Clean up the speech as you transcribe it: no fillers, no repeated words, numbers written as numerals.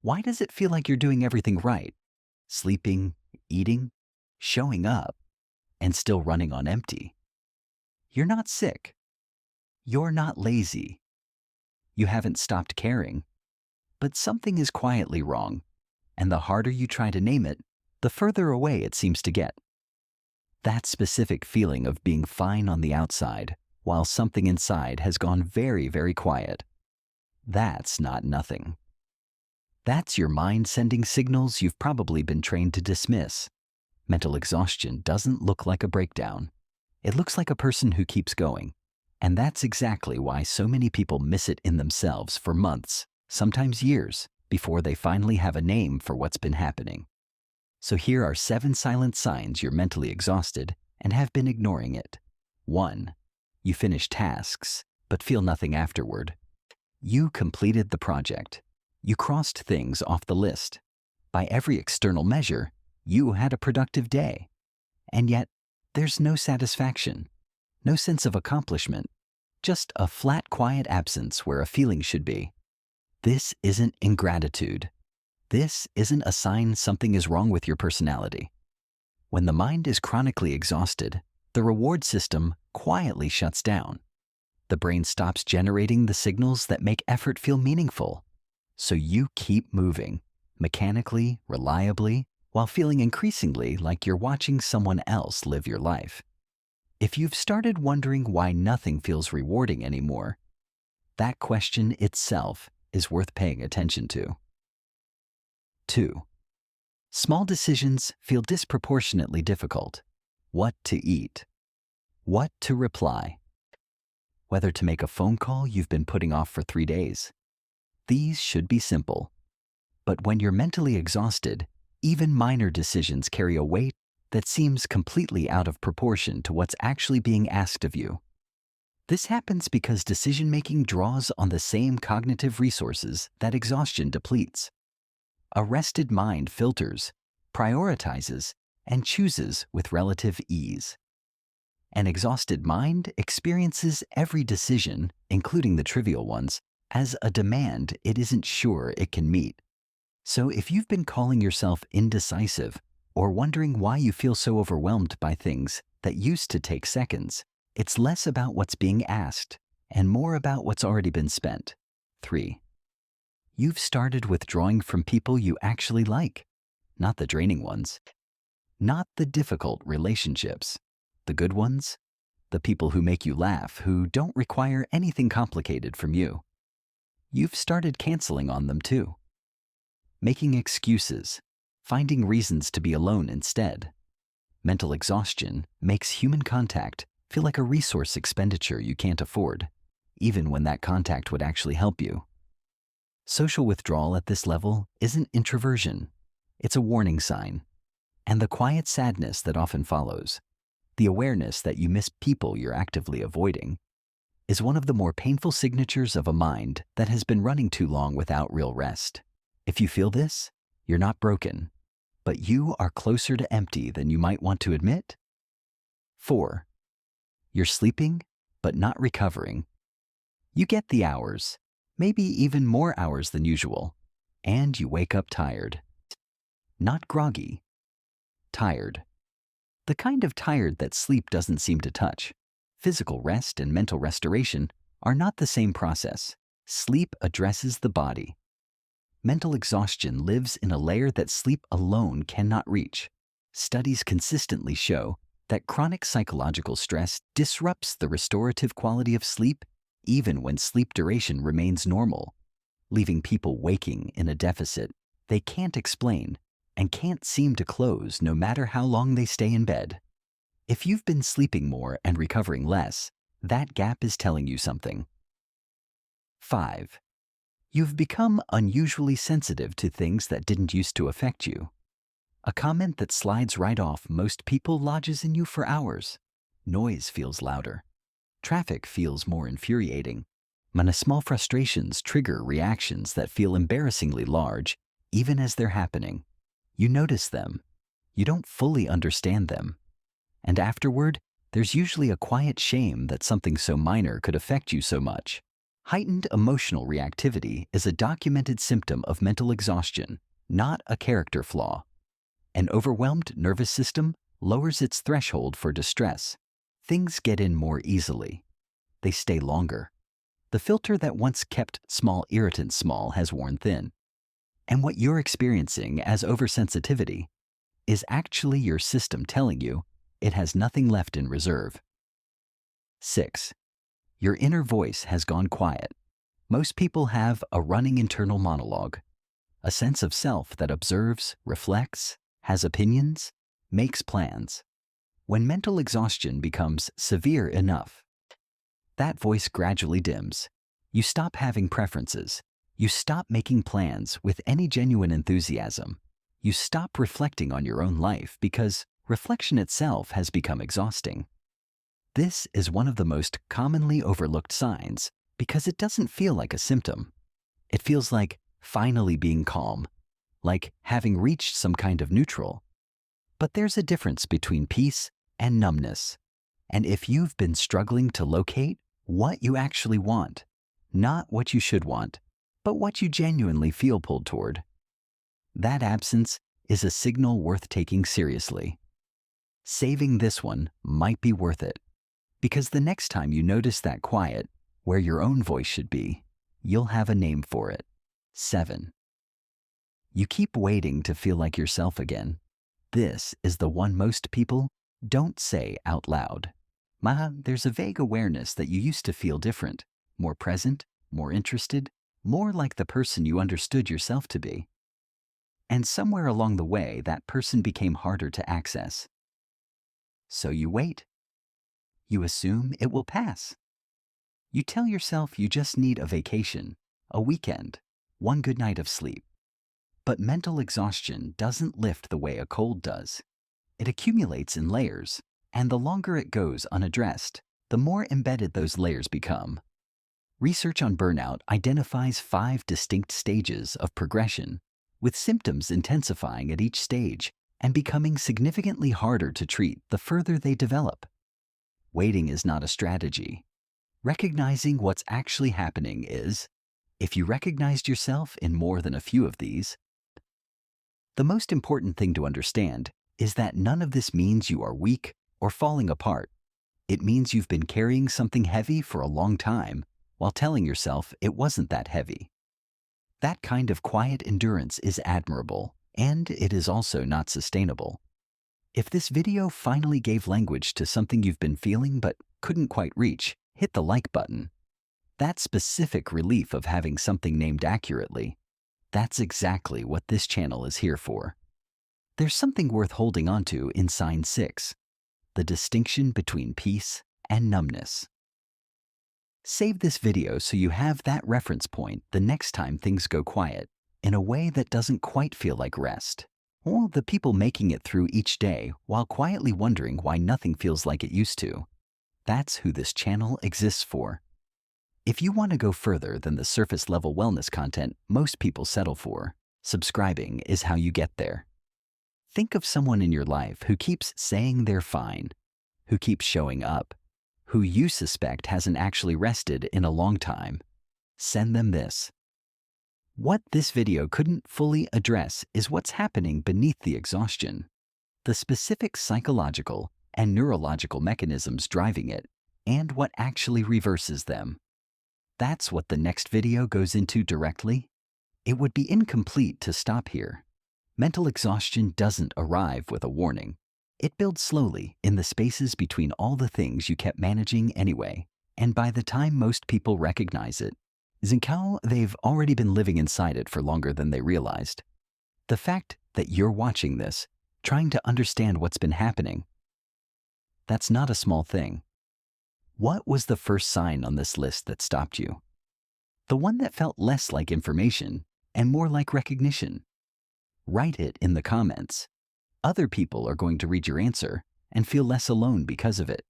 Why does it feel like you're doing everything right? Sleeping, eating, showing up, and still running on empty. You're not sick. You're not lazy. You haven't stopped caring. But something is quietly wrong, and the harder you try to name it, the further away it seems to get. That specific feeling of being fine on the outside, while something inside has gone very, very quiet. That's not nothing. That's your mind sending signals you've probably been trained to dismiss. Mental exhaustion doesn't look like a breakdown. It looks like a person who keeps going. And that's exactly why so many people miss it in themselves for months, sometimes years, before they finally have a name for what's been happening. So here are 7 silent signs you're mentally exhausted and have been ignoring it. 1. You finish tasks, but feel nothing afterward. You completed the project. You crossed things off the list. By every external measure, you had a productive day. And yet, there's no satisfaction, no sense of accomplishment, just a flat, quiet absence where a feeling should be. This isn't ingratitude. This isn't a sign something is wrong with your personality. When the mind is chronically exhausted, the reward system quietly shuts down. The brain stops generating the signals that make effort feel meaningful. So you keep moving, mechanically, reliably, while feeling increasingly like you're watching someone else live your life. If you've started wondering why nothing feels rewarding anymore, that question itself is worth paying attention to. 2. Small decisions feel disproportionately difficult. What to eat. What to reply. Whether to make a phone call you've been putting off for 3 days. These should be simple. But when you're mentally exhausted, even minor decisions carry a weight that seems completely out of proportion to what's actually being asked of you. This happens because decision-making draws on the same cognitive resources that exhaustion depletes. A rested mind filters, prioritizes, and chooses with relative ease. An exhausted mind experiences every decision, including the trivial ones, as a demand it isn't sure it can meet. So if you've been calling yourself indecisive or wondering why you feel so overwhelmed by things that used to take seconds, it's less about what's being asked and more about what's already been spent. 3. You've started withdrawing from people you actually like, not the draining ones, not the difficult relationships, the good ones, the people who make you laugh, who don't require anything complicated from you. You've started canceling on them too. Making excuses, finding reasons to be alone instead. Mental exhaustion makes human contact feel like a resource expenditure you can't afford, even when that contact would actually help you. Social withdrawal at this level isn't introversion. It's a warning sign. And the quiet sadness that often follows, the awareness that you miss people you're actively avoiding, is one of the more painful signatures of a mind that has been running too long without real rest. If you feel this, you're not broken, but you are closer to empty than you might want to admit. 4. You're sleeping, but not recovering. You get the hours, maybe even more hours than usual, and you wake up tired. Not groggy, tired. The kind of tired that sleep doesn't seem to touch. Physical rest and mental restoration are not the same process. Sleep addresses the body. Mental exhaustion lives in a layer that sleep alone cannot reach. Studies consistently show that chronic psychological stress disrupts the restorative quality of sleep even when sleep duration remains normal, leaving people waking in a deficit they can't explain and can't seem to close no matter how long they stay in bed. If you've been sleeping more and recovering less, that gap is telling you something. 5. You've become unusually sensitive to things that didn't used to affect you. A comment that slides right off most people lodges in you for hours. Noise feels louder. Traffic feels more infuriating. Small frustrations trigger reactions that feel embarrassingly large, even as they're happening. You notice them. You don't fully understand them. And afterward, there's usually a quiet shame that something so minor could affect you so much. Heightened emotional reactivity is a documented symptom of mental exhaustion, not a character flaw. An overwhelmed nervous system lowers its threshold for distress. Things get in more easily. They stay longer. The filter that once kept small irritants small has worn thin. And what you're experiencing as oversensitivity is actually your system telling you it has nothing left in reserve. 6. Your inner voice has gone quiet. Most people have a running internal monologue, a sense of self that observes, reflects, has opinions, makes plans. When mental exhaustion becomes severe enough, that voice gradually dims. You stop having preferences. You stop making plans with any genuine enthusiasm. You stop reflecting on your own life because reflection itself has become exhausting. This is one of the most commonly overlooked signs because it doesn't feel like a symptom. It feels like finally being calm, like having reached some kind of neutral. But there's a difference between peace and numbness. And if you've been struggling to locate what you actually want, not what you should want, but what you genuinely feel pulled toward, that absence is a signal worth taking seriously. Saving this one might be worth it, because the next time you notice that quiet, where your own voice should be, you'll have a name for it. 7. You keep waiting to feel like yourself again. This is the one most people don't say out loud. There's a vague awareness that you used to feel different, more present, more interested, more like the person you understood yourself to be. And somewhere along the way, that person became harder to access. So you wait. You assume it will pass. You tell yourself you just need a vacation, a weekend, one good night of sleep. But mental exhaustion doesn't lift the way a cold does. It accumulates in layers, and the longer it goes unaddressed, the more embedded those layers become. Research on burnout identifies 5 distinct stages of progression, with symptoms intensifying at each stage and becoming significantly harder to treat the further they develop. Waiting is not a strategy. Recognizing what's actually happening is, if you recognized yourself in more than a few of these. The most important thing to understand is that none of this means you are weak or falling apart. It means you've been carrying something heavy for a long time while telling yourself it wasn't that heavy. That kind of quiet endurance is admirable, and it is also not sustainable. If this video finally gave language to something you've been feeling but couldn't quite reach, hit the like button. That specific relief of having something named accurately, that's exactly what this channel is here for. There's something worth holding on to in sign 6, the distinction between peace and numbness. Save this video so you have that reference point the next time things go quiet in a way that doesn't quite feel like rest, or the people making it through each day while quietly wondering why nothing feels like it used to. That's who this channel exists for. If you want to go further than the surface-level wellness content most people settle for, subscribing is how you get there. Think of someone in your life who keeps saying they're fine, who keeps showing up, who you suspect hasn't actually rested in a long time. Send them this. What this video couldn't fully address is what's happening beneath the exhaustion, the specific psychological and neurological mechanisms driving it, and what actually reverses them. That's what the next video goes into directly. It would be incomplete to stop here. Mental exhaustion doesn't arrive with a warning. It builds slowly in the spaces between all the things you kept managing anyway, and by the time most people recognize it, they've already been living inside it for longer than they realized. The fact that you're watching this, trying to understand what's been happening, that's not a small thing. What was the first sign on this list that stopped you? The one that felt less like information and more like recognition? Write it in the comments. Other people are going to read your answer and feel less alone because of it.